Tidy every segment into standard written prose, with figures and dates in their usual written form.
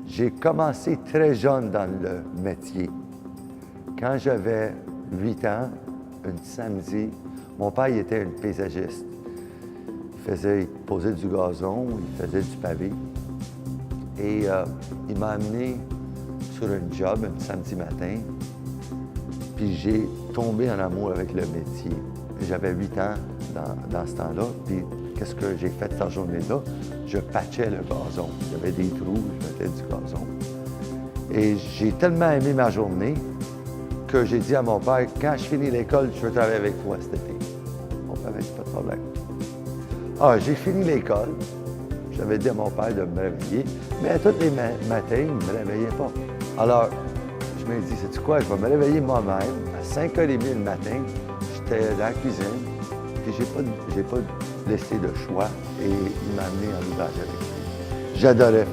J'ai commencé très jeune dans le métier. Quand j'avais 8 ans, un samedi, mon père il était un paysagiste. Il posait du gazon, il faisait du pavé. Et il m'a amené sur un job un samedi matin. Puis j'ai tombé en amour avec le métier. J'avais 8 ans dans ce temps-là. Puis qu'est-ce que j'ai fait cette journée-là? Je patchais le gazon. Il y avait des trous, je mettais du gazon. Et j'ai tellement aimé ma journée que j'ai dit à mon père, quand je finis l'école, je veux travailler avec toi cet été. Mon père m'a dit, pas de problème. Ah, j'ai fini l'école. J'avais dit à mon père de me réveiller, mais tous les matins, il ne me réveillait pas. Alors, je me dis, sais-tu quoi, je vais me réveiller moi-même. À 5h30 le matin, j'étais dans la cuisine, puis j'ai pas laissé de choix, et il m'a amené en l'ouvrage avec lui. J'adorais,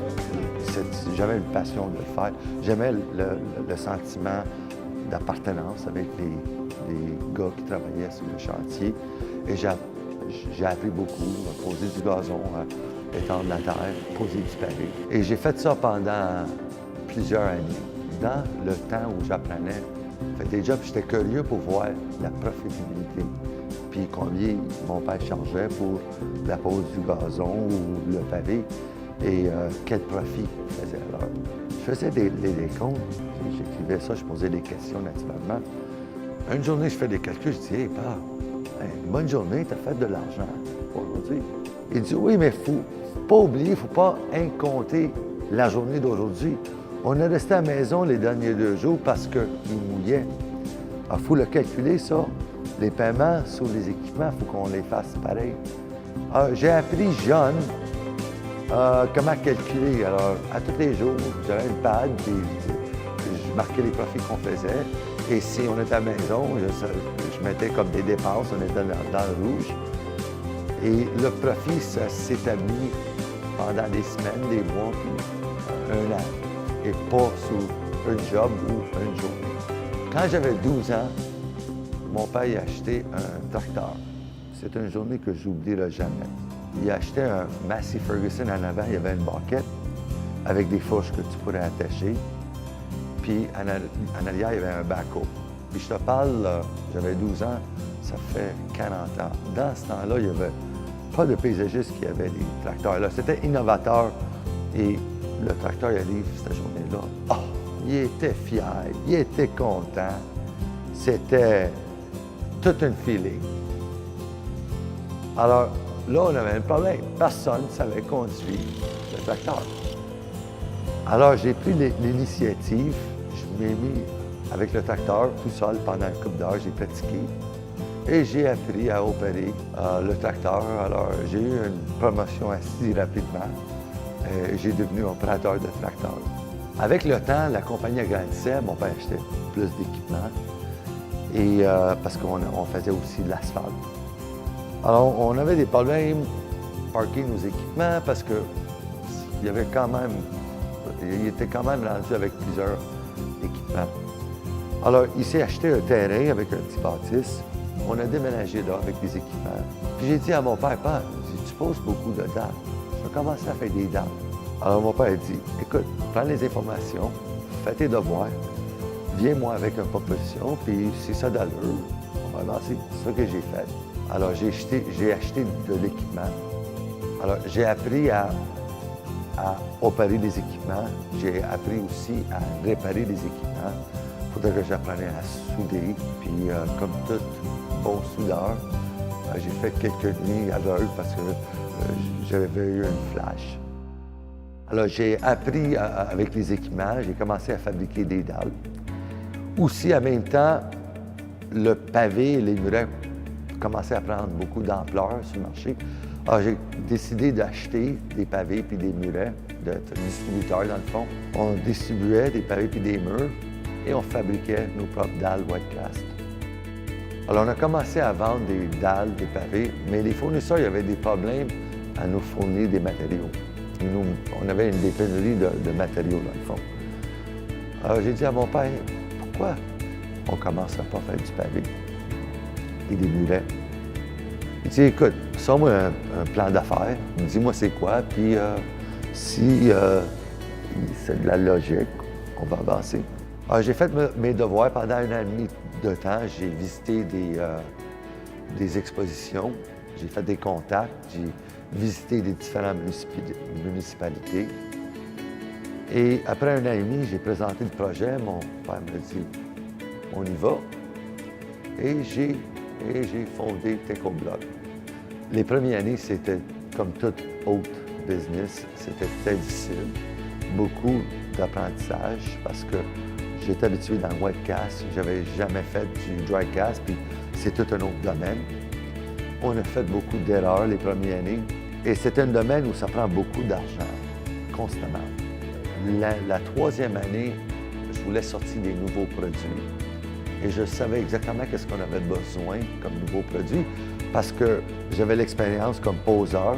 j'avais une passion de le faire. J'aimais le sentiment d'appartenance avec les gars qui travaillaient sur le chantier. Et j'ai appris beaucoup, à poser du gazon, à étendre la terre, poser du pavé. Et j'ai fait ça pendant plusieurs années. Dans le temps où j'apprenais, fait des jobs, j'étais curieux pour voir la profitabilité. Puis combien mon père chargeait pour la pose du gazon ou le pavé et quel profit il faisait. Alors, je faisais des décomptes, j'écrivais ça, je posais des questions naturellement. Une journée, je fais des calculs, je dis, hey, papa, une bonne journée, tu as fait de l'argent aujourd'hui. Il dit, oui, mais il ne faut pas oublier, il ne faut pas incompter la journée d'aujourd'hui. On est resté à la maison les derniers 2 jours parce qu'il mouillait. Alors, il faut le calculer, ça. Les paiements sur les équipements, il faut qu'on les fasse pareil. J'ai appris jeune comment calculer. Alors, à tous les jours, j'avais une pad, puis je marquais les profits qu'on faisait. Et si on était à la maison, je mettais comme des dépenses, on était dans le rouge. Et le profit, ça s'établit pendant des semaines, des mois, puis un an. Et pas sur un job ou un jour. Quand j'avais 12 ans, mon père a acheté un tracteur. C'est une journée que j'oublierai jamais. Il a acheté un Massey Ferguson en avant, il y avait une banquette avec des fourches que tu pourrais attacher. Puis en arrière, il y avait un backhoe. Puis je te parle, j'avais 12 ans, ça fait 40 ans. Dans ce temps-là, il n'y avait pas de paysagistes qui avaient des tracteurs. Là, c'était innovateur. Et le tracteur, il arrive cette journée-là. Oh, il était fier, il était content. C'était tout un feeling. Alors là, on avait un problème. Personne ne savait conduire le tracteur. Alors, j'ai pris l'initiative. Je m'ai mis avec le tracteur tout seul pendant une couple d'heures. J'ai pratiqué et j'ai appris à opérer le tracteur. Alors, j'ai eu une promotion assez rapidement. J'ai devenu opérateur de tracteur. Avec le temps, la compagnie agrandissait. Mon père achetait plus d'équipements. Et parce qu'on faisait aussi de l'asphalte. Alors, on avait des problèmes parker nos équipements parce que il était quand même rendu avec plusieurs équipements. Alors, il s'est acheté un terrain avec un petit bâtisse. On a déménagé là avec des équipements. Puis j'ai dit à mon père, papa, tu poses beaucoup de dalles. Je vais commencer à faire des dalles. Alors, mon père a dit, écoute, prends les informations, fais tes devoirs, viens-moi avec une proposition, puis c'est ça d'allure. On va avancer. C'est ça que j'ai fait. Alors, j'ai acheté de l'équipement. Alors, j'ai appris à opérer les équipements. J'ai appris aussi à réparer les équipements. Il faudrait que j'apprenne à souder. Puis, comme tout bon soudeur, j'ai fait quelques nuits aveugles parce que j'avais eu une flash. Alors, j'ai appris avec les équipements. J'ai commencé à fabriquer des dalles. Aussi, en même temps, le pavé et les murets commençaient à prendre beaucoup d'ampleur sur le marché. Alors, j'ai décidé d'acheter des pavés puis des murets, d'être distributeur dans le fond. On distribuait des pavés puis des murs et on fabriquait nos propres dalles Whitecast. Alors, on a commencé à vendre des dalles, des pavés, mais les fournisseurs, il y avait des problèmes à nous fournir des matériaux. On avait une pénurie de matériaux dans le fond. Alors, j'ai dit à mon père, pourquoi on ne commencerait pas à faire du pavé et des murets? Il dit, écoute, sors-moi un plan d'affaires, dis-moi c'est quoi, puis si c'est de la logique. On va avancer. J'ai fait mes devoirs pendant 1 an et demi de temps. J'ai visité des expositions, j'ai fait des contacts, j'ai visité des différentes municipalités. Et après 1 an et demi, j'ai présenté le projet. Mon père me dit, on y va. Et j'ai fondé TecoBloc. Les premières années, c'était comme toute autre business, c'était très difficile. Beaucoup d'apprentissage parce que j'étais habitué dans le wet cast, j'avais jamais fait du dry cast, puis c'est tout un autre domaine. On a fait beaucoup d'erreurs les premières années et c'est un domaine où ça prend beaucoup d'argent, constamment. La 3e année, je voulais sortir des nouveaux produits et je savais exactement qu'est-ce qu'on avait besoin comme nouveaux produits parce que j'avais l'expérience comme poseur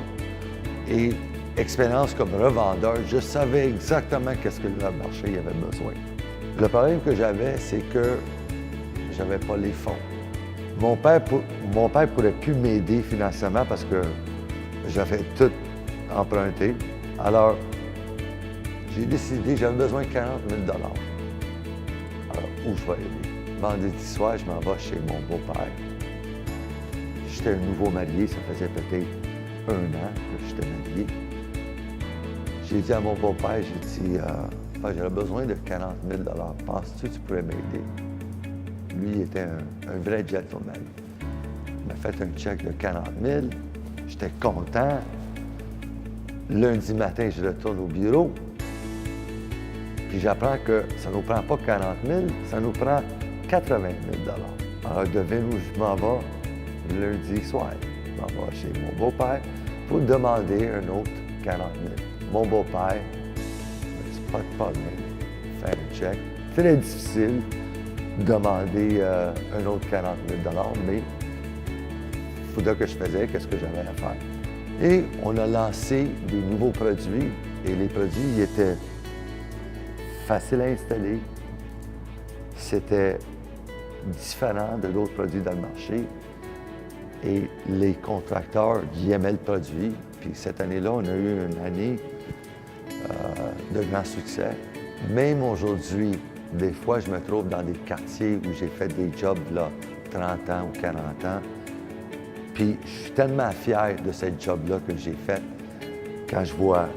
et expérience comme revendeur. Je savais exactement qu'est-ce que le marché avait besoin. Le problème que j'avais, c'est que j'avais pas les fonds. Mon père ne pourrait plus m'aider financièrement parce que j'avais tout emprunté. Alors, j'ai décidé, j'avais besoin de 40 000 $. Alors, où je vais aller? Vendredi soir, je m'en vais chez mon beau-père. J'étais un nouveau marié, ça faisait peut-être 1 an que j'étais marié. J'ai dit à mon beau-père, j'ai dit, j'aurais besoin de 40 000 $. Penses-tu que tu pourrais m'aider? Lui, il était un vrai gentleman. Il m'a fait un chèque de 40 000. J'étais content. Lundi matin, je retourne au bureau. Puis j'apprends que ça ne nous prend pas 40 000, ça nous prend 80 000 $. Alors, devine où je m'en vais lundi soir. Je m'en vais chez mon beau-père pour demander un autre 40 000. Mon beau-père m'a dit, pas de problème, faire un chèque. Très difficile de demander un autre 40 000 $, mais il faudrait que je faisais qu'est-ce que j'avais à faire. Et on a lancé des nouveaux produits et les produits étaient faciles à installer. C'était différent de d'autres produits dans le marché. Et les contracteurs y aimaient le produit. Puis cette année-là, on a eu une année de grand succès. Même aujourd'hui, des fois, je me trouve dans des quartiers où j'ai fait des jobs là, 30 ans ou 40 ans. Puis je suis tellement fier de ce job-là que j'ai fait quand je vois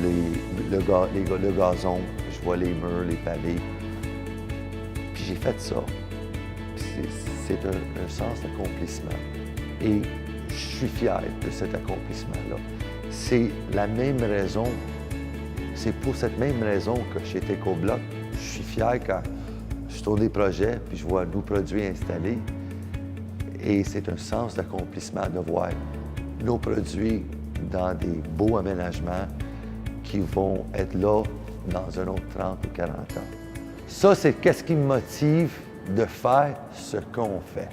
le gazon, je vois les murs, les pavés. Puis j'ai fait ça. C'est un sens d'accomplissement. Et je suis fier de cet accomplissement-là. C'est la même raison, c'est pour cette même raison que chez TecoBloc, je suis fier quand je tourne des projets puis je vois nos produits installés. Et c'est un sens d'accomplissement de voir nos produits dans des beaux aménagements qui vont être là dans un autre 30 ou 40 ans. Ça, c'est qu'est-ce qui me motive de faire ce qu'on fait.